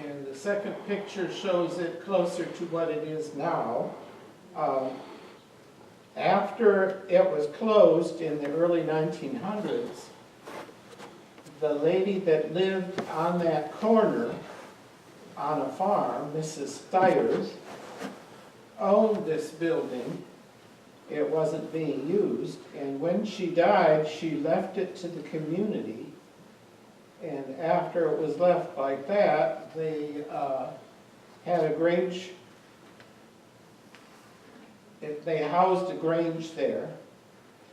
And the second picture shows it closer to what it is now. After it was closed in the early 1900s, the lady that lived on that corner on a farm, Mrs. Stiers, owned this building. It wasn't being used, and when she died, she left it to the community. And after it was left like that, they had a grange. They housed a grange there,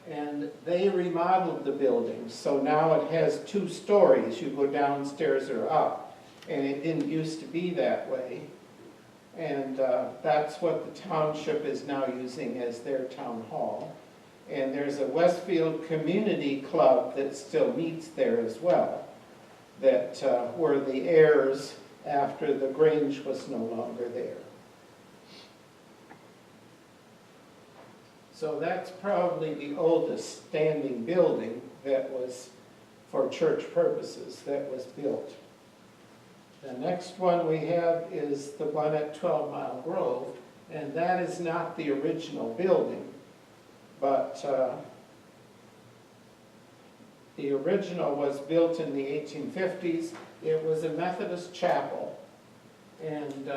and they remodeled the building. So now it has 2 stories. You go downstairs or up, and it didn't used to be that way. And that's what the township is now using as their town hall. And there's a Westfield Community Club that still meets there as well, that were the heirs after the Grange was no longer there. So that's probably the oldest standing building that was, for church purposes, that was built. The next one we have is the one at 12 Mile Grove, and that is not the original building, but the original was built in the 1850s. It was a Methodist chapel, and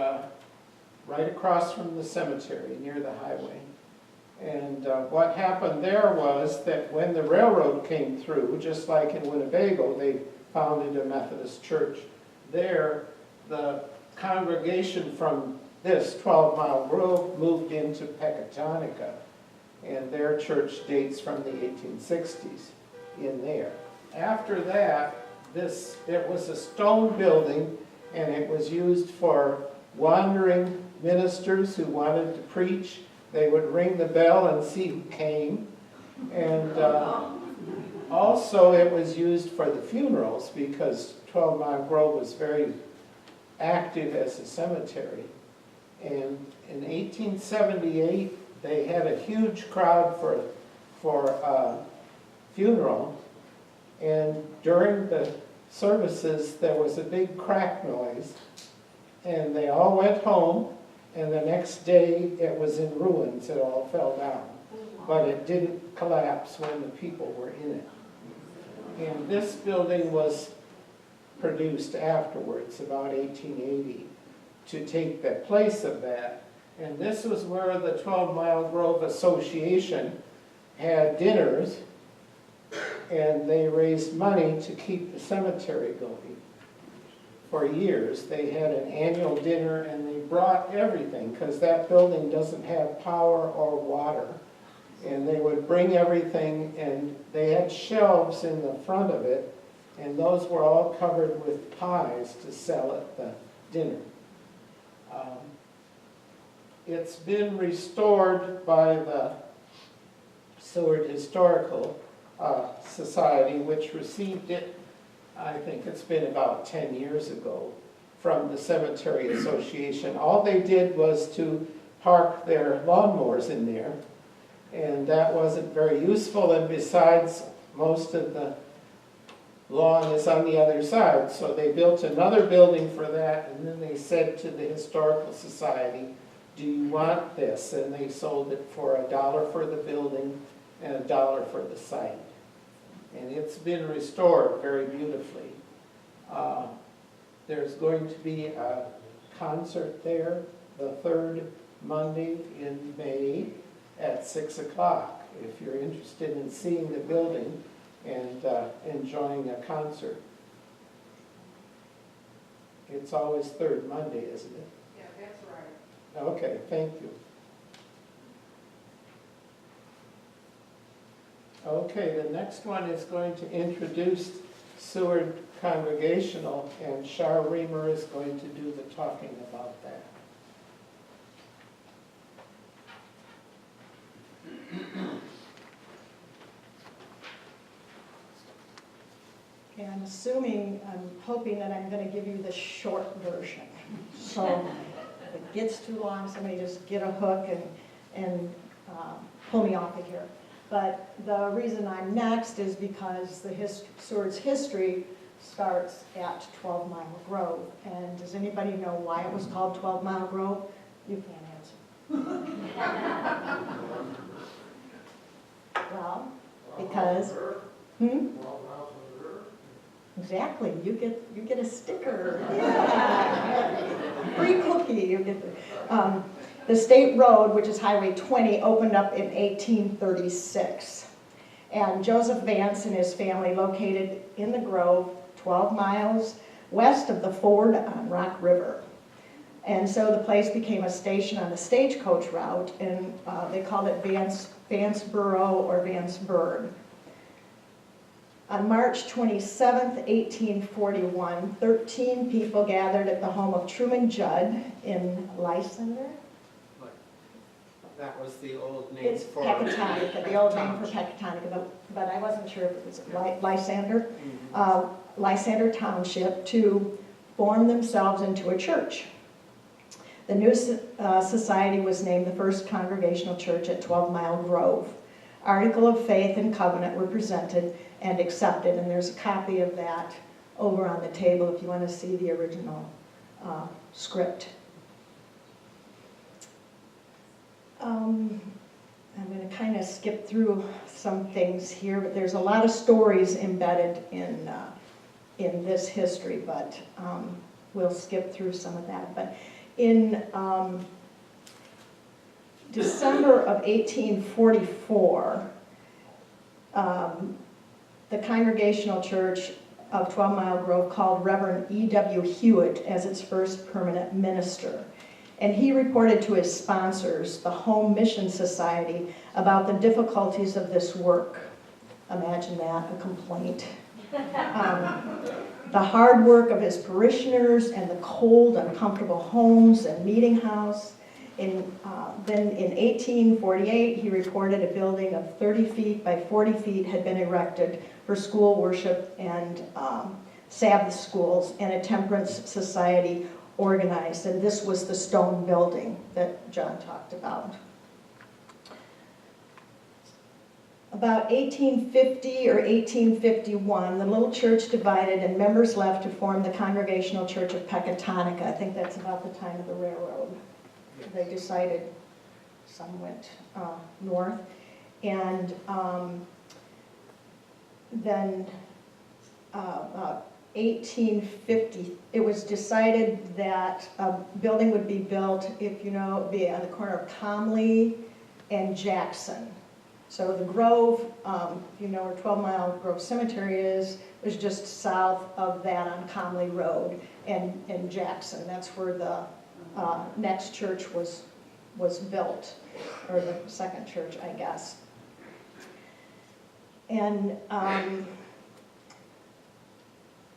right across from the cemetery near the highway. And what happened there was that when the railroad came through, just like in Winnebago, they founded a Methodist church there. The congregation from this 12 Mile Grove moved into Pecatonica, and their church dates from the 1860s in there. After that, it was a stone building, and it was used for wandering ministers who wanted to preach. They would ring the bell and see who came. And also it was used for the funerals, because 12 Mile Grove was very active as a cemetery. And in 1878, they had a huge crowd for a funeral. And during the services, there was a big crack noise. And they all went home. And the next day, it was in ruins. It all fell down. But it didn't collapse when the people were in it. And this building was produced afterwards, about 1880, to take the place of that. And this was where the 12 Mile Grove Association had dinners, and they raised money to keep the cemetery going. For years, they had an annual dinner, and they brought everything, because that building doesn't have power or water. And they would bring everything, and they had shelves in the front of it, and those were all covered with pies to sell at the dinner. It's been restored by the Seward Historical Society, which received it, I think it's been about 10 years ago, from the Cemetery Association. All they did was to park their lawnmowers in there, and that wasn't very useful, and besides, most of the lawn is on the other side. So they built another building for that, and then they said to the Historical Society, do you want this? And they sold it for $1 for the building and $1 for the site. And it's been restored very beautifully. There's going to be a concert there the 3rd Monday in May at 6 o'clock. If you're interested in seeing the building and enjoying a concert. It's always 3rd Monday, isn't it? Yeah, that's right. Okay, thank you. Okay, the next one is going to introduce Seward Congregational, and Shar Reamer is going to do the talking about that. Okay, I'm hoping that I'm going to give you the short version. So if it gets too long, somebody just get a hook and pull me off of here. But the reason I'm next is because the Seward's history starts at 12 Mile Grove. And does anybody know why it was called 12 Mile Grove? You can't answer. Well, because, Exactly, you get a sticker. Yeah. Free cookie, you get the state road, which is Highway 20, opened up in 1836. And Joseph Vance and his family located in the Grove, 12 miles west of the ford on Rock River. And so the place became a station on the stagecoach route, and they called it Vanceboro or Vanceburg. On March 27, 1841, 13 people gathered at the home of Truman Judd in Lysander. That was the old name It's for Pecatonica, the old name for Pecatonica, but I wasn't sure if it was Lysander. Lysander Township, to form themselves into a church. The new society was named the First Congregational Church at 12 Mile Grove. Article of Faith and Covenant were presented and accepted, and there's a copy of that over on the table if you want to see the original script. I'm going to kind of skip through some things here, but there's a lot of stories embedded in this history, but we'll skip through some of that. But in December of 1844, the Congregational Church of 12 Mile Grove called Reverend E.W. Hewitt as its first permanent minister. And he reported to his sponsors, the Home Mission Society, about the difficulties of this work. Imagine that, a complaint. The hard work of his parishioners and the cold, uncomfortable homes and meeting house. Then in 1848, he reported a building of 30 feet by 40 feet had been erected for school worship and Sabbath schools, and a temperance society organized. And this was the stone building that John talked about. About 1850 or 1851, the little church divided and members left to form the Congregational Church of Pecatonica. I think that's about the time of the railroad. They decided, some went north. And then 1850, it was decided that a building would be built, if you know, be on the corner of Comley and Jackson. So the Grove, if you know where 12 Mile Grove Cemetery is, was just south of that on Comley Road and Jackson. That's where the next church was built, or the second church, I guess. And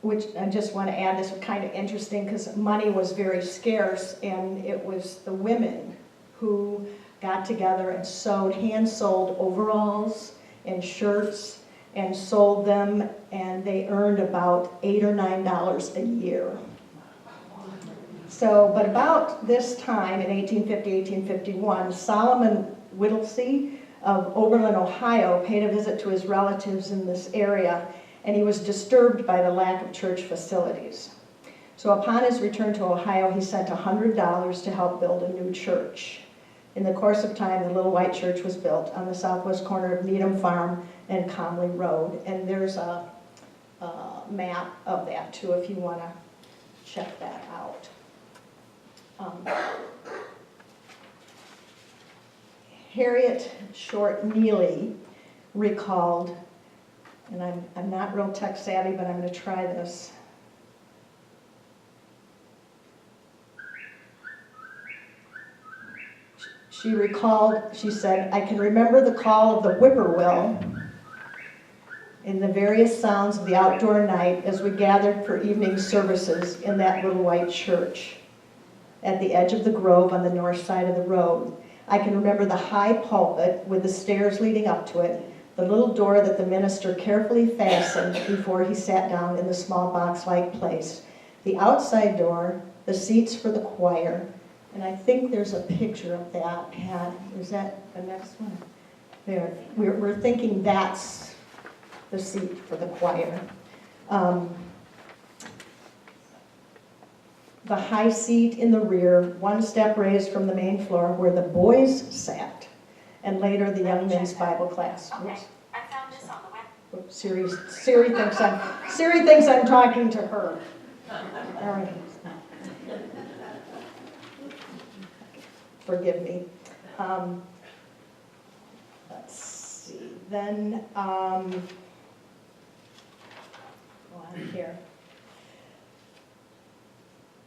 which I just want to add, this was kind of interesting because money was very scarce, and it was the women who got together and sewed, hand-sewed overalls and shirts and sold them, and they earned about $8 or $9 a year. So, but about this time, in 1850, 1851, Solomon Whittlesey of Oberlin, Ohio, paid a visit to his relatives in this area, and he was disturbed by the lack of church facilities. So upon his return to Ohio, he sent $100 to help build a new church. In the course of time, the little white church was built on the southwest corner of Needham Farm and Comley Road, and there's a map of that too if you want to check that out. Harriet Short Neely recalled, and I'm not real tech savvy, but I'm going to try this. She recalled, she said, "I can remember the call of the whippoorwill in the various sounds of the outdoor night as we gathered for evening services in that little white church at the edge of the grove on the north side of the road. I can remember the high pulpit with the stairs leading up to it, the little door that the minister carefully fastened before he sat down in the small box-like place, the outside door, the seats for the choir," and I think there's a picture of that. Is that the next one? There. We're thinking that's the seat for the choir. the high seat in the rear, one step raised from the main floor where the boys sat, and later the young men's Bible class. Okay, Whoops. I found this on the web. Oops, Siri thinks I'm talking to her. All right. Forgive me. Let's see. Then go on here.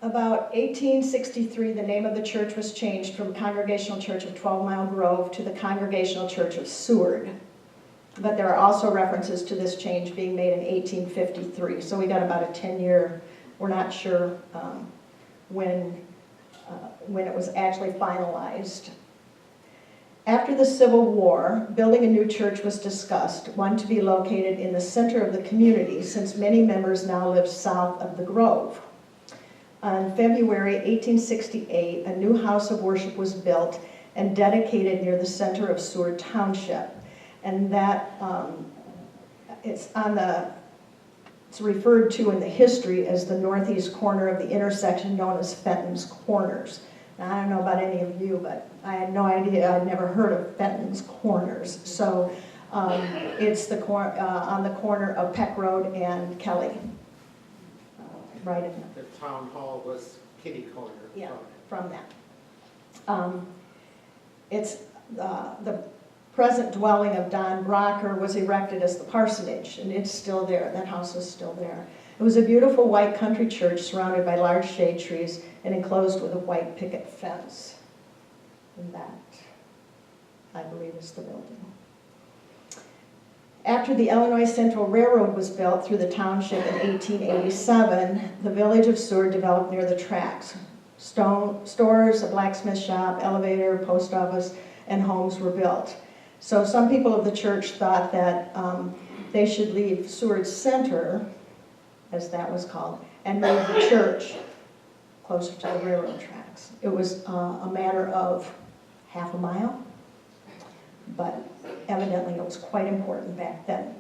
About 1863, the name of the church was changed from Congregational Church of 12 Mile Grove to the Congregational Church of Seward. But there are also references to this change being made in 1853. So we got about a 10-year, we're not sure when it was actually finalized. After the Civil War, building a new church was discussed, one to be located in the center of the community, since many members now live south of the Grove. On February 1868, a new house of worship was built and dedicated near the center of Seward Township. And that, it's referred to in the history as the northeast corner of the intersection known as Fenton's Corners. Now, I don't know about any of you, but I had no idea, I'd never heard of Fenton's Corners. So it's on the corner of Peck Road and Kelly. Right in The town hall was kitty corner. Yeah, from that. It's the present dwelling of Don Brocker was erected as the parsonage, and it's still there. That house is still there. It was a beautiful white country church surrounded by large shade trees and enclosed with a white picket fence. And that, I believe, is the building. After the Illinois Central Railroad was built through the township in 1887, the village of Seward developed near the tracks. Stores, a blacksmith shop, elevator, post office, and homes were built. So some people of the church thought that they should leave Seward Center, as that was called, and move the church closer to the railroad tracks. It was a matter of half a mile, but evidently it was quite important back then.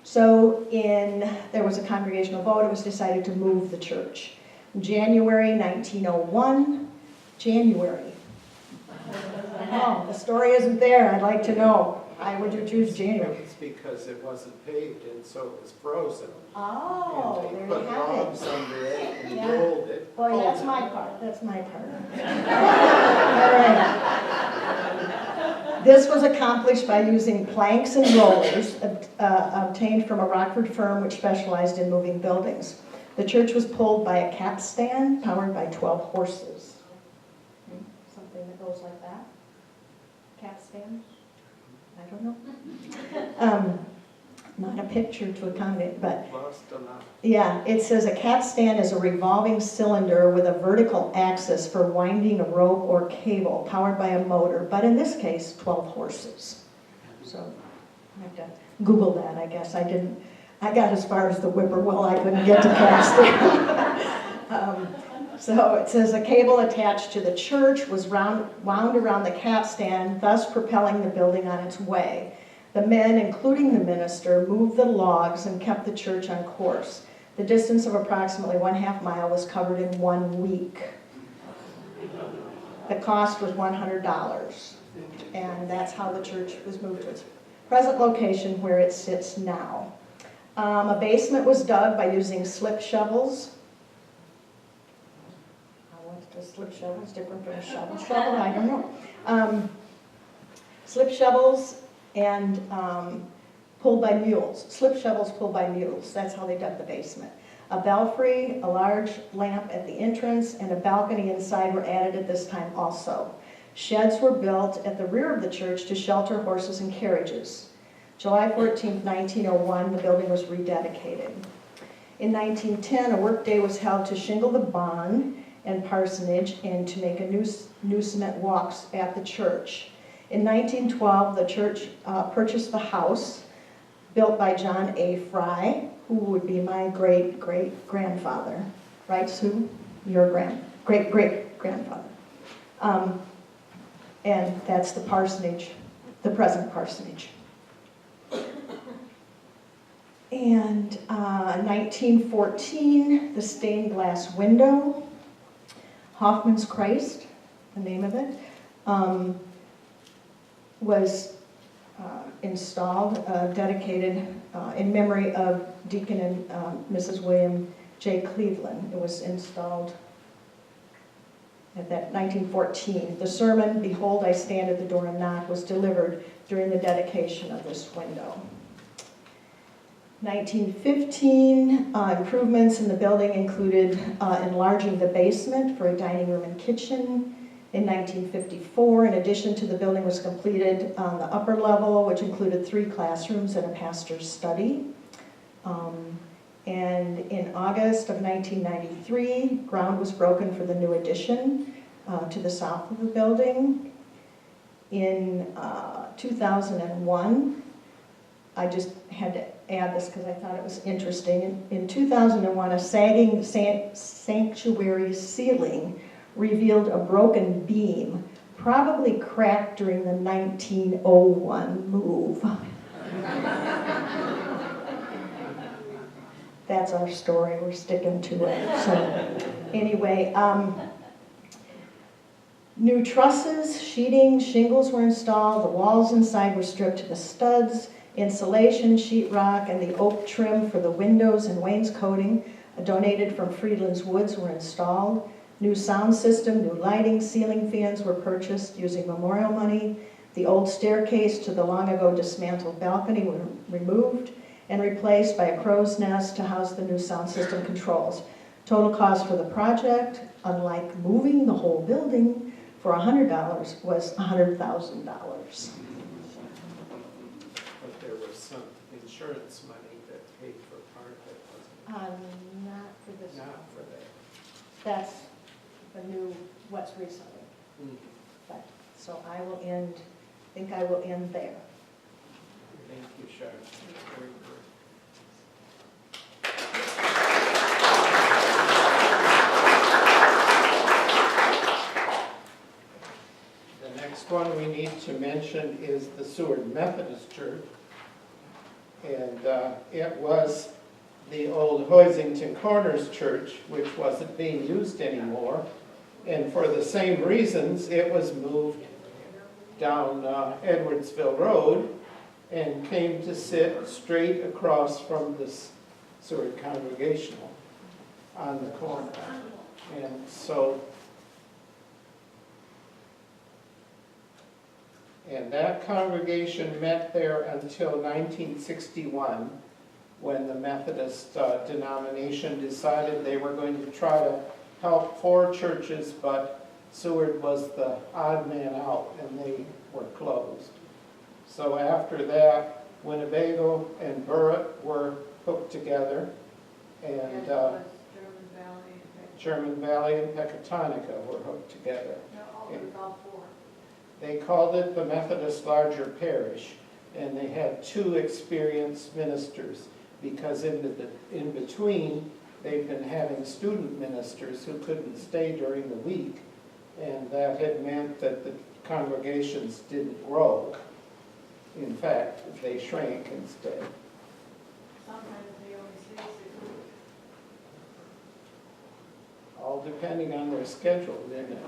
So there was a congregational vote. It was decided to move the church. January 1901, Oh, the story isn't there. I'd like to know. Why would you choose January? It's because it wasn't paved and so it was frozen. Oh, And there they you put have logs it. under it and Yeah. rolled it. Boy, pulled that's it. my part. That's my part. All right. This was accomplished by using planks and rollers obtained from a Rockford firm which specialized in moving buildings. The church was pulled by a capstan powered by 12 horses. Something that goes like that? Capstan? I don't know. Not a picture to accommodate, but Lost enough. yeah, it says a capstan is a revolving cylinder with a vertical axis for winding a rope or cable powered by a motor, but in this case, 12 horses. So I have to Google that, I guess. I got as far as the whippoorwill, I couldn't get to capstan. So it says a cable attached to the church was wound around the capstan, thus propelling the building on its way. The men, including the minister, moved the logs and kept the church on course. The distance of approximately 1/2 mile was covered in 1 week. The cost was $100, and that's how the church was moved to its present location where it sits now. A basement was dug by using slip shovels. A slip shovel is different from a shovel. I don't know. Slip shovels and pulled by mules. Slip shovels pulled by mules. That's how they dug the basement. A belfry, a large lamp at the entrance, and a balcony inside were added at this time also. Sheds were built at the rear of the church to shelter horses and carriages. July 14, 1901, the building was rededicated. In 1910, a workday was held to shingle the barn and parsonage and to make a new cement walks at the church. In 1912, the church purchased the house built by John A. Fry, who would be my great-great-grandfather. Right, Sue? Your great-great-grandfather. And that's the parsonage, the present parsonage. And 1914, the stained glass window. Hoffman's Christ, the name of it, was installed, dedicated in memory of Deacon and Mrs. William J. Cleveland. It was installed at that 1914. The sermon, "Behold, I stand at the door and knock," was delivered during the dedication of this window. 1915, improvements in the building included enlarging the basement for a dining room and kitchen. In 1954, in addition to the building was completed on the upper level, which included 3 classrooms and a pastor's study. And in August of 1993, ground was broken for the new addition to the south of the building. In 2001, I just had to add this because I thought it was interesting. In 2001, a sagging sanctuary ceiling revealed a broken beam, probably cracked during the 1901 move. That's our story, we're sticking to it. So anyway, new trusses, sheeting, shingles were installed, the walls inside were stripped to the studs, insulation, sheetrock, and the oak trim for the windows and wainscoting donated from Friedland's Woods were installed. New sound system, new lighting, ceiling fans were purchased using memorial money. The old staircase to the long ago dismantled balcony were removed and replaced by a crow's nest to house the new sound system controls. Total cost for the project, unlike moving the whole building for $100, was $100,000. But there was some insurance money that paid for part of it, wasn't Not for it? this. Not for that. That's the new, what's recently. But, so I will end, I think I will end there. Thank you, Sharon. Very good. The next one we need to mention is the Seward Methodist Church. And it was the old Hoisington Corners Church, which wasn't being used anymore. And for the same reasons, it was moved down Edwardsville Road and came to sit straight across from the Seward Congregational on the corner. And so, and that congregation met there until 1961, when the Methodist denomination decided they were going to try to help 4 churches, but Seward was the odd man out and they were closed. So after that, Winnebago and Burritt were hooked together, and German Valley and Pecatonica were hooked together. They called it the Methodist Larger Parish, and they had 2 experienced ministers, because in between, they'd been having student ministers who couldn't stay during the week, and that had meant that the congregations didn't grow. In fact, they shrank instead. Sometimes they only stay 6 weeks. All depending on their schedule, didn't it?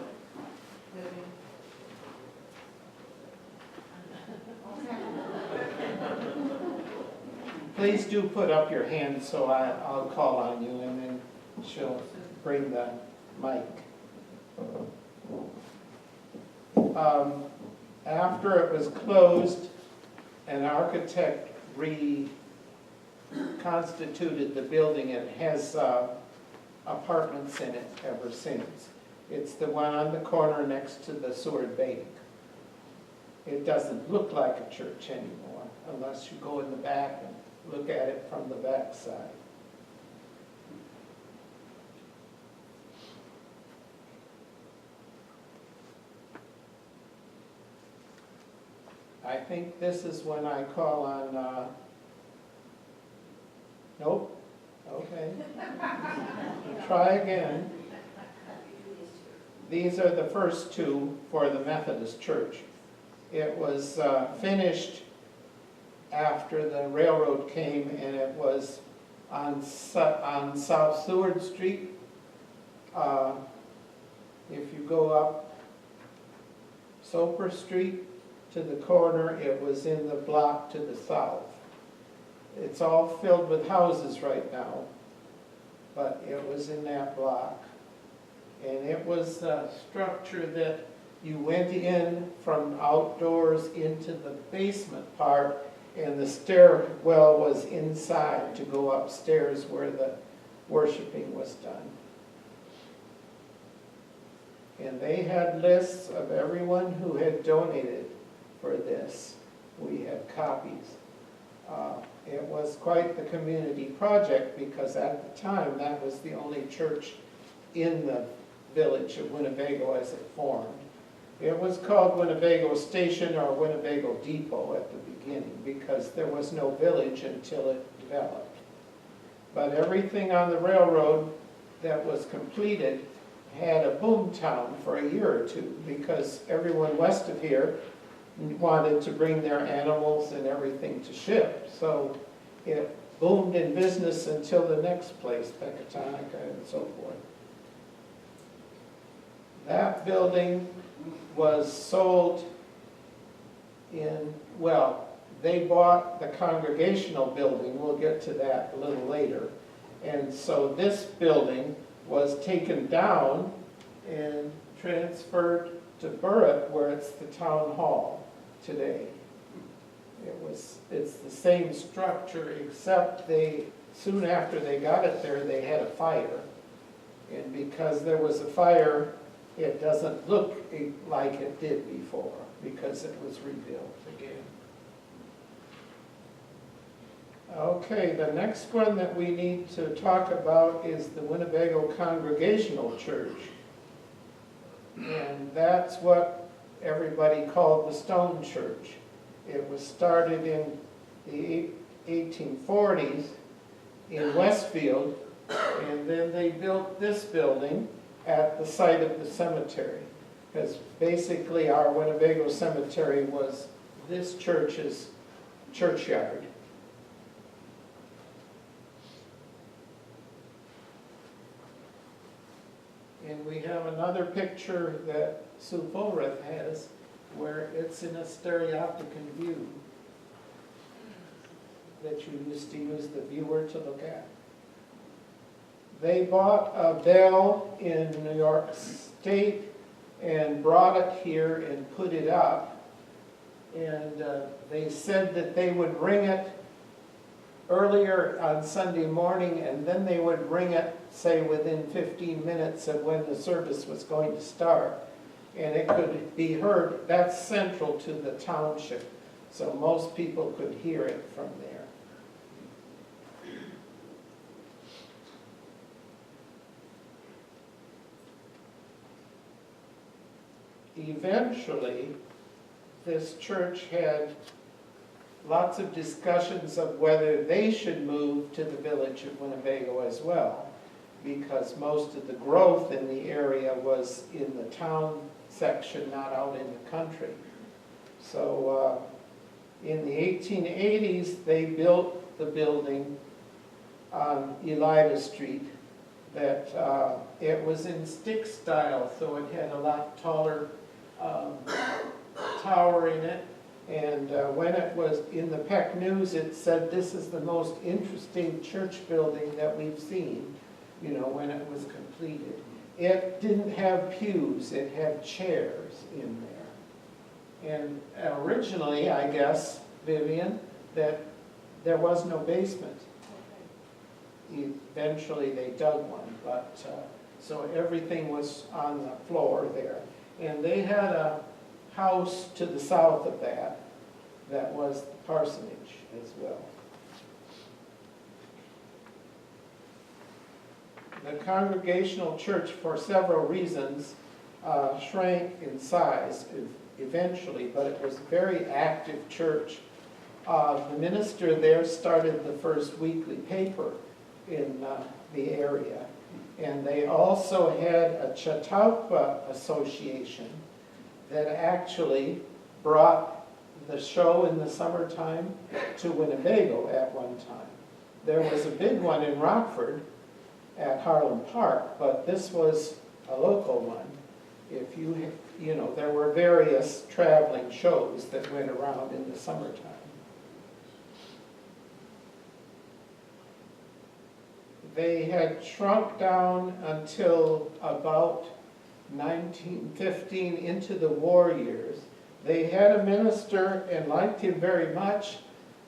Please do put up your hand so I'll call on you, and then she'll bring the mic. After it was closed, an architect reconstituted the building. It has apartments in it ever since. It's the one on the corner next to the Seward Bank. It doesn't look like a church anymore, unless you go in the back and look at it from the back side. I think this is when I call on, nope, okay. Try again. These are the first 2 for the Methodist Church. It was finished after the railroad came, and it was on South Seward Street. go up Soper Street to the corner, it was in the block to the south. It's all filled with houses right now, but it was in that block. And it was a structure that you went in from outdoors into the basement part, and the stairwell was inside to go upstairs where the worshiping was done. And they had lists of everyone who had donated for this. We had copies. It was quite the community project because at the time that was the only church in the village of Winnebago as it formed. It was called Winnebago Station or Winnebago Depot at the beginning because there was no village until it developed. But everything on the railroad that was completed had a boom town for a year or two because everyone west of here wanted to bring their animals and everything to ship. So it boomed in business until the next place, Pecatonica and so forth. That building was sold in, well, they bought the congregational building. We'll get to that a little later. And so this building was taken down and transferred to Burritt, where it's the town hall today. It's the same structure, except soon after they got it there, they had a fire. And because there was a fire, it doesn't look like it did before, because it was rebuilt again. Okay, the next one that we need to talk about is the Winnebago Congregational Church. And that's what everybody called the Stone Church. It was started in the 1840s in Westfield, and then they built this building at the site of the cemetery, because basically our Winnebago cemetery was this church's churchyard. And we have another picture that Sue Fulreth has where it's in a stereopticon view that you used to use the viewer to look at. They bought a bell in New York State and brought it here and put it up. And they said that they would ring it earlier on Sunday morning, and then they would ring it, say, within 15 minutes of when the service was going to start. And it could be heard. That's central to the township, so most people could hear it from there. Eventually, this church had lots of discussions of whether they should move to the village of Winnebago as well, because most of the growth in the area was in the town section, not out in the country. So in the 1880s, they built the building on Elida Street that it was in stick style, so it had a lot taller tower in it. And when it was in the Peck News, it said this is the most interesting church building that we've seen, you know, when it was completed. It didn't have pews, it had chairs in there. And originally, I guess, Vivian, that there was no basement. Eventually they dug one, but so everything was on the floor there. And they had a house to the south of that was the parsonage as well. The Congregational Church, for several reasons, shrank in size eventually, but it was a very active church. The minister there started the first weekly paper in the area. And they also had a Chautauqua Association that actually brought the show in the summertime to Winnebago at one time. There was a big one in Rockford at Harlem Park, but this was a local one. if you know, there were various traveling shows that went around in the summertime. They had shrunk down until about 1915 into the war years. They had a minister and liked him very much,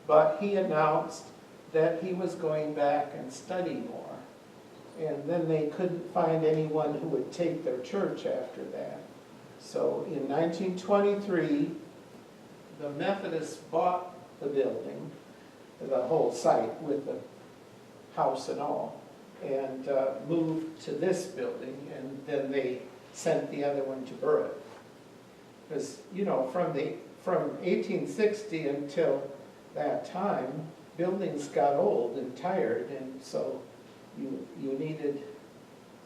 but he announced that he was going back and study more. And then they couldn't find anyone who would take their church after that. So in 1923, the Methodists bought the building, the whole site with the house and all, and moved to this building, and then they sent the other one to Burritt. Because, you know, from 1860 until that time, buildings got old and tired, and so you needed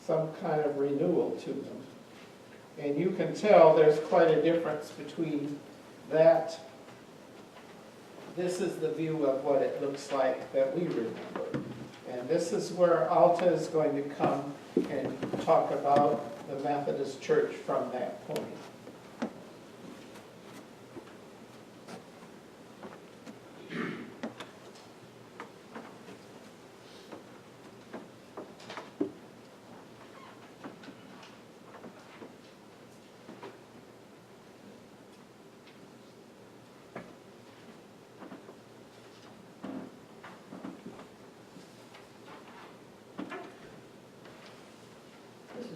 some kind of renewal to them. And you can tell there's quite a difference between that. This is the view of what it looks like that we remember. And this is where Alta is going to come and talk about the Methodist Church from that point.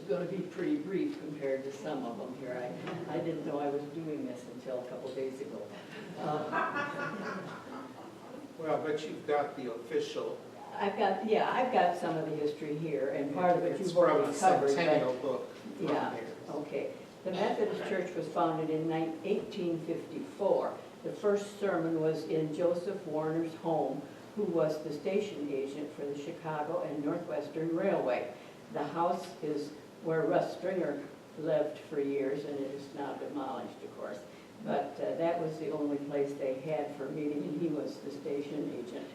Going to be pretty brief compared to some of them here. I didn't know I was doing this until a couple days ago. Well, but you've got the official. I've got some of the history here, and part of it you've already It's covered. from a centennial book. Yeah, okay. The Methodist Church was founded in 1854. The first sermon was in Joseph Warner's home, who was the station agent for the Chicago and Northwestern Railway. The house is where Russ Stringer lived for years, and it is now demolished, of course. But that was the only place they had for meeting, and he was the station agent.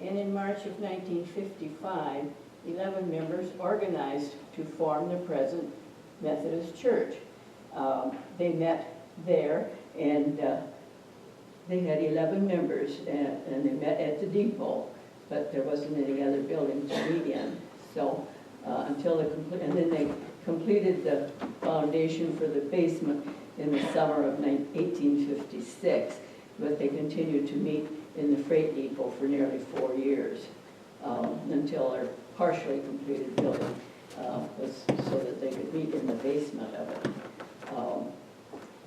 And in March of 1955, 11 members organized to form the present Methodist Church. They met there, and they had 11 members, and they met at the depot, but there wasn't any other building to meet in. So and then they completed the foundation for the basement in the summer of 1856, but they continued to meet in the freight depot for nearly 4 years until their partially completed building was so that they could meet in the basement of it.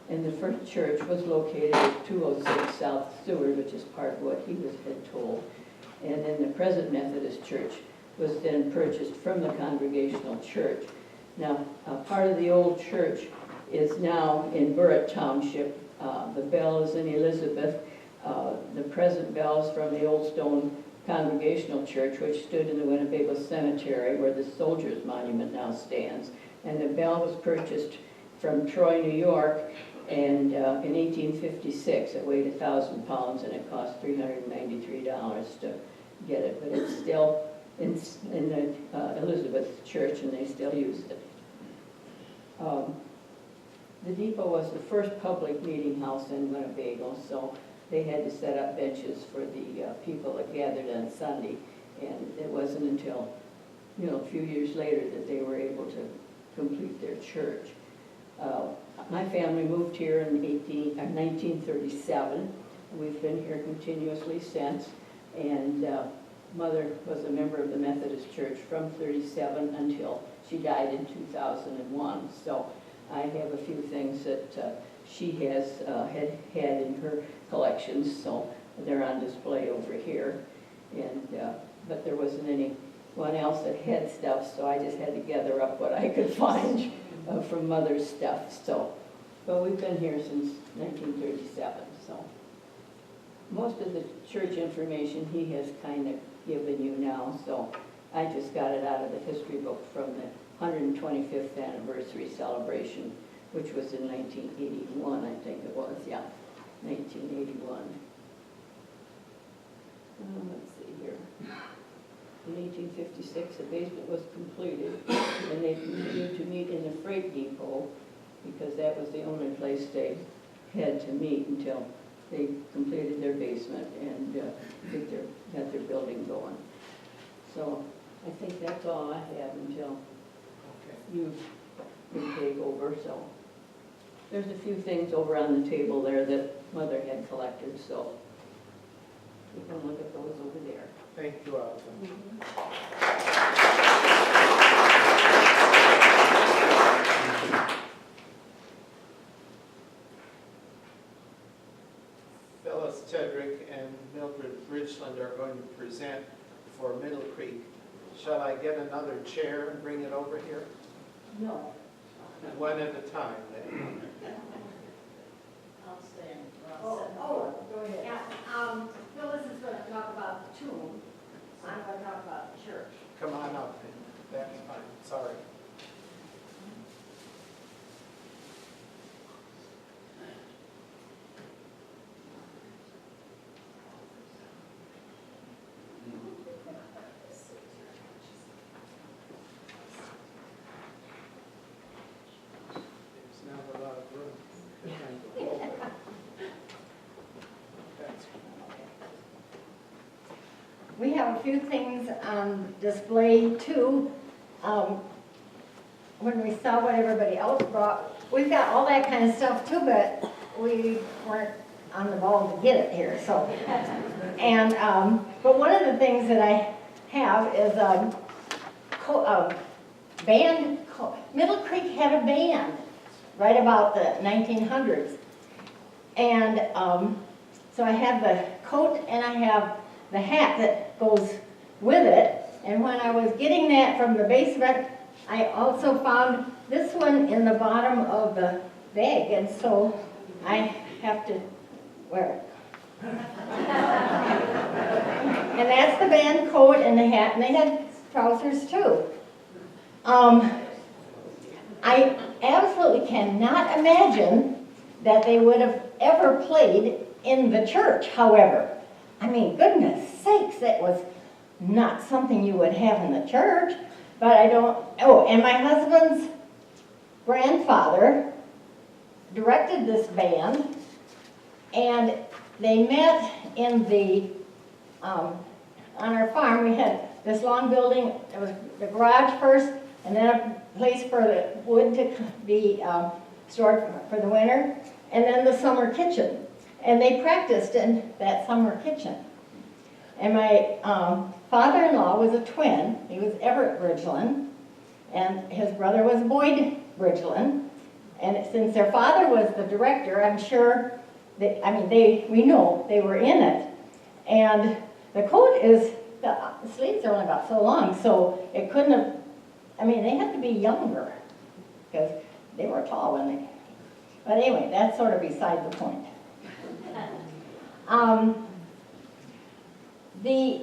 And the first church was located at 206 South Seward, which is part of what he had told. And then the present Methodist Church was then purchased from the Congregational Church. Now, part of the old church is now in Burritt Township. The bell is in Elizabeth. The present bell is from the Old Stone Congregational Church, which stood in the Winnebago Cemetery, where the Soldiers Monument now stands. And the bell was purchased from Troy, New York, and in 1856. It weighed 1,000 pounds, and it cost $393 to get it. But it's still in the Elizabeth Church, and they still use it. The depot was the first public meeting house in Winnebago, so they had to set up benches for the people that gathered on Sunday, and it wasn't until, a few years later that they were able to complete their church. My family moved here in 1937. We've been here continuously since, and Mother was a member of the Methodist Church from 37 until she died in 2001. So I have a few things that she has had in her collections, so they're on display over here. And but there wasn't anyone else that had stuff, so I just had to gather up what I could find from Mother's stuff. So, but we've been here since 1937. So most of the church information he has kind of given you now, so I just got it out of the history book from the 125th anniversary celebration, which was in 1981, I think it was, yeah, 1981. Let's see here. In 1856, the basement was completed, and they continued to meet in the freight depot because that was the only place they had to meet until they completed their basement and got their building going. So I think that's all I have until you take over. So there's a few things over on the table there that Mother had collected, so you can look at those over there. Thank you, Alton. Phyllis Tedrick and Mildred Richland are going to present for Middle Creek. Shall I get another chair and bring it over here? No. One at a time, then. I'll stand. Go ahead. Yeah, Phyllis is going to talk about the tomb. I'm going to talk about the church. Come on up, then. That's fine, sorry. There's not a lot of room. That's We have a few things on display too. When we saw what everybody else brought, we've got all that kind of stuff too, but we weren't on the ball to get it here, so. And, but one of the things that I have is band, Middle Creek had a band right about the 1900s. And so I have the coat and I have the hat that goes with it. And when I was getting that from the basement, I also found this one in the bottom of the bag, and so I have to wear it. And that's the band coat and the hat, and they had trousers too. I absolutely cannot imagine that they would have ever played in the church, however. I mean, goodness sakes, that was not something you would have in the church. But I don't, oh, and my husband's grandfather directed this band, and they met in the, on our farm, we had this long building, it was the garage first, and then a place for the wood to be stored for the winter, and then the summer kitchen. And they practiced in that summer kitchen. And my father-in-law was a twin. He was Everett Bridgeland, and his brother was Boyd Bridgeland. And since their father was the director, I'm sure that, I mean, we know they were in it. And the coat is, the sleeves are only about so long, so it couldn't have, I mean, they had to be younger, because they were tall when they, but anyway, that's sort of beside the point. The